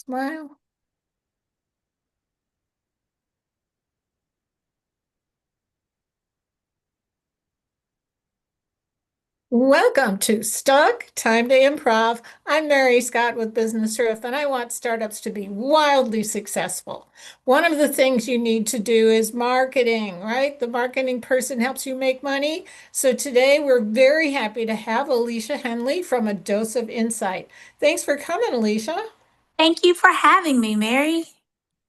Smile. Welcome to Stuck Time to Improv. I'm Mary Scott with Business Riff, and I want startups to be wildly successful. One of the things you need to do is marketing, right? The marketing person helps you make money. So today we're very happy to have Alesha Henley from A Dose of Insight. Thanks for coming, Alesha. Thank you for having me, Mary.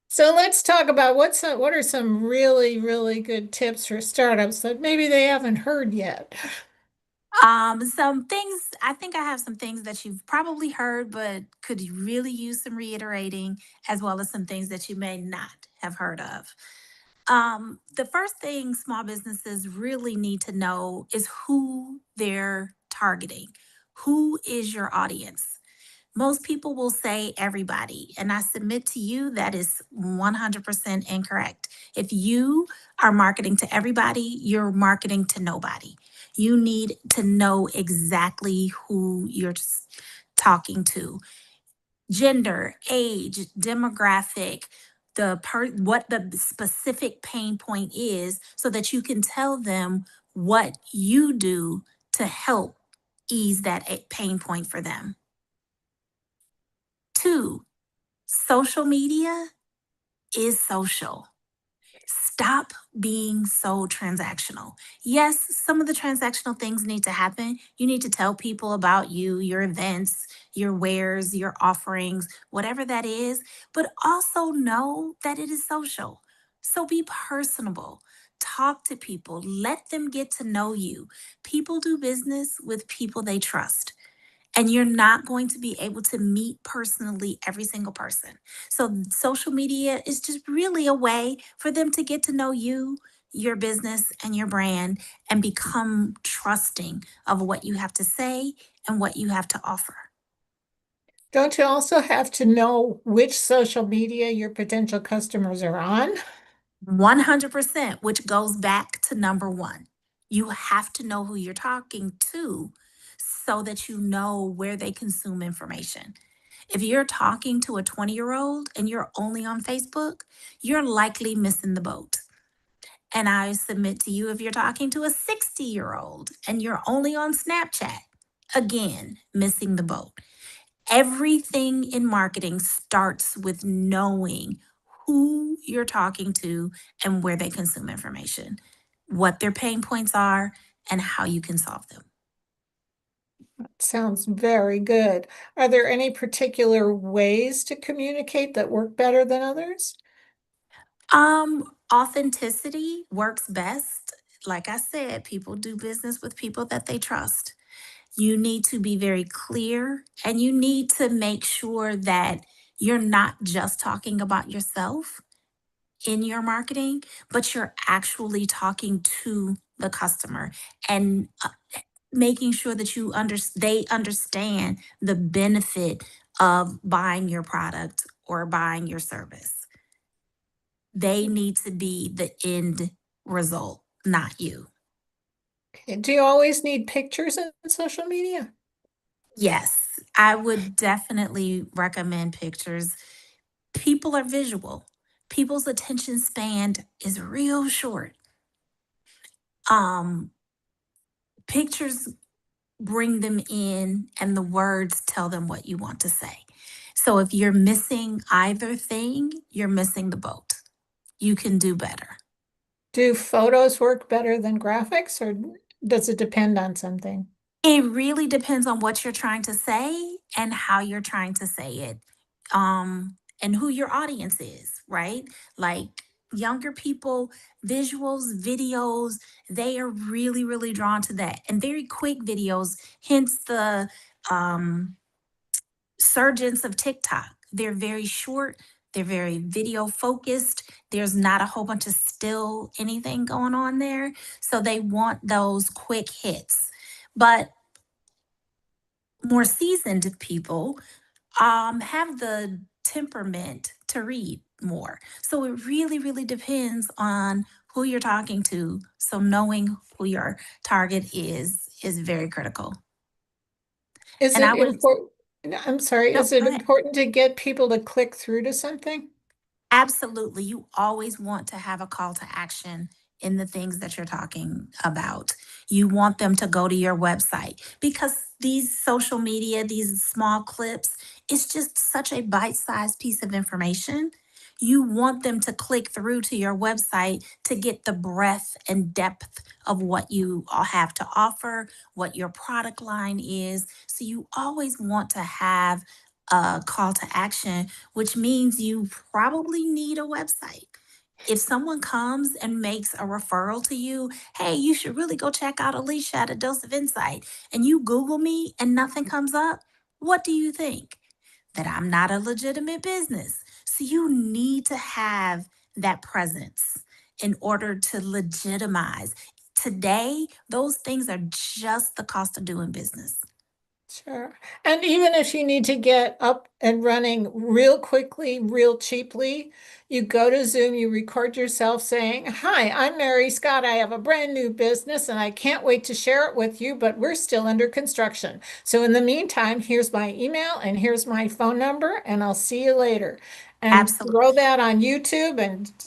So let's talk about what are some really, really good tips for startups that maybe they haven't heard yet. Some things, I think I have some things that you've probably heard, but could you really use some reiterating, as well as some things that you may not have heard of. The first thing small businesses really need to know is who they're targeting. Who is your audience? Most people will say everybody, and I submit to you that is 100% incorrect. If you are marketing to everybody, you're marketing to nobody. You need to know exactly who you're talking to. Gender, age, demographic, what the specific pain point is so that you can tell them what you do to help ease that pain point for them. Two, social media is social. Stop being so transactional. Yes, some of the transactional things need to happen. You need to tell people about you, your events, your wares, your offerings, whatever that is, but also know that it is social. So be personable. Talk to people. Let them get to know you. People do business with people they trust, and you're not going to be able to meet personally every single person. So, social media is just really a way for them to get to know you, your business, and your brand and become trusting of what you have to say and what you have to offer. Don't you also have to know which social media your potential customers are on? 100%, which goes back to number one. You have to know who you're talking to so that you know where they consume information. If you're talking to a 20-year-old and you're only on Facebook, you're likely missing the boat. And I submit to you, if you're talking to a 60-year-old and you're only on Snapchat, again, missing the boat. Everything in marketing starts with knowing who you're talking to and where they consume information, what their pain points are, and how you can solve them. Sounds very good. Are there any particular ways to communicate that work better than others? Authenticity works best. Like I said, people do business with people that they trust. You need to be very clear and you need to make sure that you're not just talking about yourself in your marketing, but you're actually talking to the customer and making sure that they understand the benefit of buying your product or buying your service. They need to be the end result, not you. Okay. Do you always need pictures in social media? Yes, I would definitely recommend pictures. People are visual. People's attention span is real short. Um, Pictures bring them in and the words tell them what you want to say. So if you're missing either thing, you're missing the boat. You can do better. Do photos work better than graphics, or does it depend on something? It really depends on what you're trying to say and how you're trying to say it. And who your audience is, right? Like younger people, visuals, videos, they are really, really drawn to that. And very quick videos, hence the surgence of TikTok. They're very short, they're very video focused. There's not a whole bunch of still anything going on there. So they want those quick hits. But more seasoned people have the temperament to read more. So it really, really depends on who you're talking to. So knowing who your target is very critical. Is And it I would important? I'm sorry, No, is it go ahead. important to get people to click through to something? Absolutely. You always want to have a call to action in the things that you're talking about. You want them to go to your website because these social media, these small clips, it's just such a bite sized piece of information. You want them to click through to your website to get the breadth and depth of what you all have to offer, what your product line is. So you always want to have a call to action, which means you probably need a website. If someone comes and makes a referral to you, hey, you should really go check out Alicia at A Dose of Insight, and you Google me and nothing comes up, what do you think? That I'm not a legitimate business. So you need to have that presence in order to legitimize. Today, those things are just the cost of doing business. Sure. And even if you need to get up and running real quickly, real cheaply, you go to Zoom, you record yourself saying, "Hi, I'm Mary Scott. I have a brand new business and I can't wait to share it with you, but we're still under construction. So in the meantime, here's my email and here's my phone number, and I'll see you later." And throw Absolutely. that on YouTube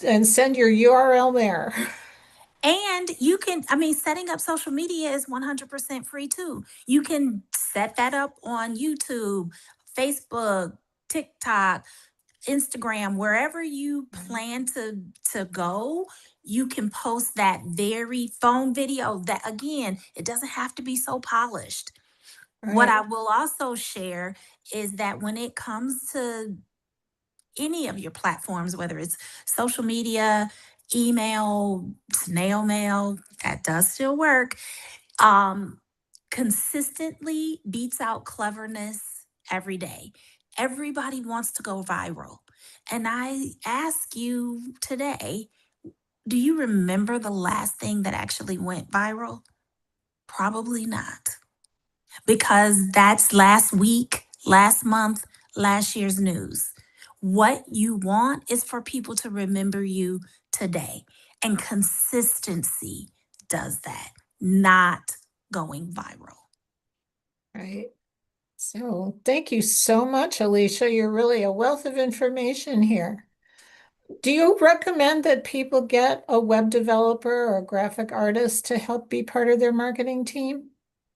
and send your URL there. And you can, I mean, setting up social media is 100% free too. You can set that up on YouTube, Facebook, TikTok, Instagram, wherever you plan to go, you can post that very phone video that again, it doesn't have to be so polished. What I Right. will also share is that when it comes to any of your platforms, whether it's social media, email, snail mail, that does still work. Um, Consistently beats out cleverness every day. Everybody wants to go viral. And I ask you today, do you remember the last thing that actually went viral? Probably not, because that's last week, last month, last year's news. What you want is for people to remember you today. And consistency does that, not going viral. Right. So thank you so much, Alicia. You're really a wealth of information here. Do you recommend that people get a web developer or a graphic artist to help be part of their marketing team?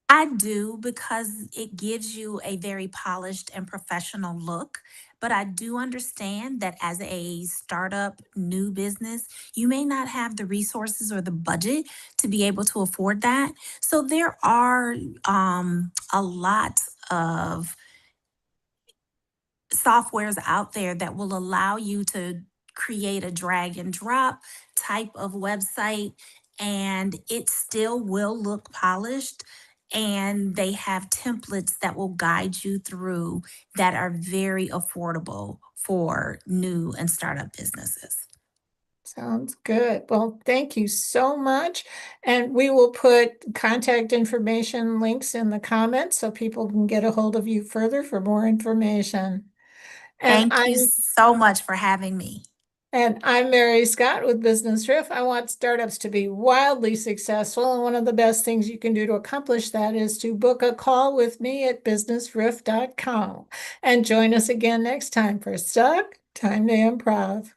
I do because it gives you a very polished and professional look. But I do understand that as a startup new business, you may not have the resources or the budget to be able to afford that. So there are a lot of softwares out there that will allow you to create a drag and drop type of website, and it still will look polished, and they have templates that will guide you through that are very affordable for new and startup businesses. Sounds good. Well, thank you so much. And we will put contact information links in the comments so people can get a hold of you further for more information. And Thank you I'm so much for having me. And I'm Mary Scott with Business Riff. I want startups to be wildly successful. And one of the best things you can do to accomplish that is to book a call with me at businessriff.com. And join us again next time for Stuck Time to Improv.